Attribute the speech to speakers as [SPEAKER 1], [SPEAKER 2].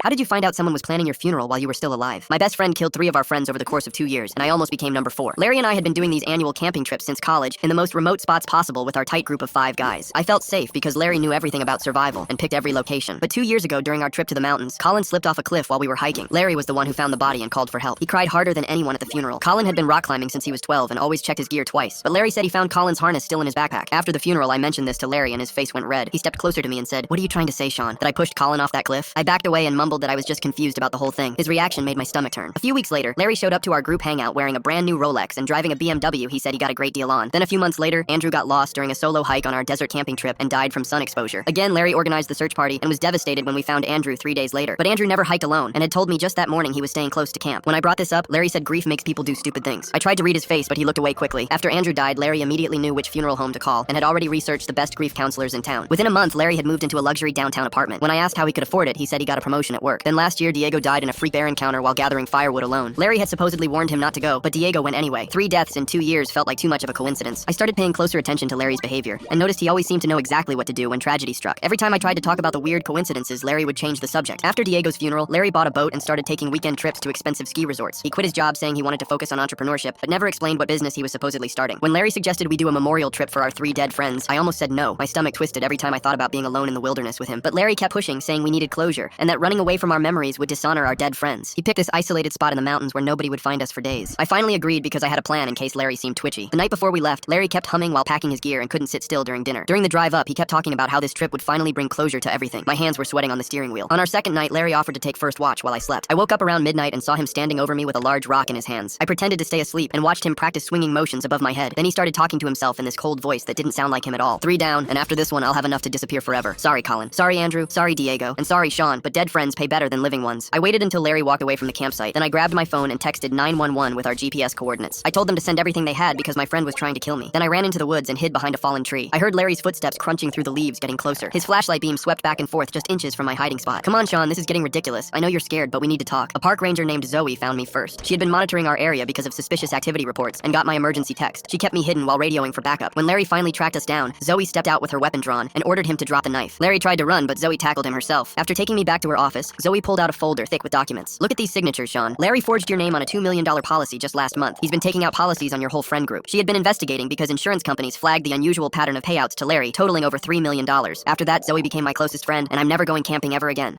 [SPEAKER 1] How did you find out someone was planning your funeral while you were still alive? My best friend killed 3 of our friends over the course of 2 years, and I almost became number 4. Larry and I had been doing these annual camping trips since college in the most remote spots possible with our tight group of 5 guys. I felt safe because Larry knew everything about survival and picked every location. But 2 years ago during our trip to the mountains, Colin slipped off a cliff while we were hiking. Larry was the one who found the body and called for help. He cried harder than anyone at the funeral. Colin had been rock climbing since he was 12 and always checked his gear twice. But Larry said he found Colin's harness still in his backpack. After the funeral, I mentioned this to Larry and his face went red. He stepped closer to me and said, "What are you trying to say, Sean? That I pushed Colin off that cliff?" I backed away and mumbled that I was just confused about the whole thing. His reaction made my stomach turn. A few weeks later, Larry showed up to our group hangout wearing a brand new Rolex and driving a BMW he said he got a great deal on. Then a few months later, Andrew got lost during a solo hike on our desert camping trip and died from sun exposure. Again, Larry organized the search party and was devastated when we found Andrew 3 days later. But Andrew never hiked alone and had told me just that morning he was staying close to camp. When I brought this up, Larry said grief makes people do stupid things. I tried to read his face, but he looked away quickly. After Andrew died, Larry immediately knew which funeral home to call and had already researched the best grief counselors in town. Within a month, Larry had moved into a luxury downtown apartment. When I asked how he could afford it, he said he got a promotion at work. Then last year, Diego died in a freak bear encounter while gathering firewood alone. Larry had supposedly warned him not to go, but Diego went anyway. 3 deaths in 2 years felt like too much of a coincidence. I started paying closer attention to Larry's behavior and noticed he always seemed to know exactly what to do when tragedy struck. Every time I tried to talk about the weird coincidences, Larry would change the subject. After Diego's funeral, Larry bought a boat and started taking weekend trips to expensive ski resorts. He quit his job saying he wanted to focus on entrepreneurship, but never explained what business he was supposedly starting. When Larry suggested we do a memorial trip for our 3 dead friends, I almost said no. My stomach twisted every time I thought about being alone in the wilderness with him. But Larry kept pushing, saying we needed closure, and that running away from our memories would dishonor our dead friends. He picked this isolated spot in the mountains where nobody would find us for days. I finally agreed because I had a plan in case Larry seemed twitchy. The night before we left, Larry kept humming while packing his gear and couldn't sit still during dinner. During the drive up, he kept talking about how this trip would finally bring closure to everything. My hands were sweating on the steering wheel. On our second night, Larry offered to take first watch while I slept. I woke up around midnight and saw him standing over me with a large rock in his hands. I pretended to stay asleep and watched him practice swinging motions above my head. Then he started talking to himself in this cold voice that didn't sound like him at all. 3 down, and after this one, I'll have enough to disappear forever. Sorry, Colin. Sorry, Andrew. Sorry, Diego. And sorry, Sean, but dead friends pay better than living ones. I waited until Larry walked away from the campsite. Then I grabbed my phone and texted 911 with our GPS coordinates. I told them to send everything they had because my friend was trying to kill me. Then I ran into the woods and hid behind a fallen tree. I heard Larry's footsteps crunching through the leaves, getting closer. His flashlight beam swept back and forth just inches from my hiding spot. Come on, Sean, this is getting ridiculous. I know you're scared, but we need to talk. A park ranger named Zoe found me first. She had been monitoring our area because of suspicious activity reports and got my emergency text. She kept me hidden while radioing for backup. When Larry finally tracked us down, Zoe stepped out with her weapon drawn and ordered him to drop the knife. Larry tried to run, but Zoe tackled him herself. After taking me back to her office, Zoe pulled out a folder thick with documents. Look at these signatures, Sean. Larry forged your name on a $2 million policy just last month. He's been taking out policies on your whole friend group. She had been investigating because insurance companies flagged the unusual pattern of payouts to Larry, totaling over $3 million. After that, Zoe became my closest friend, and I'm never going camping ever again.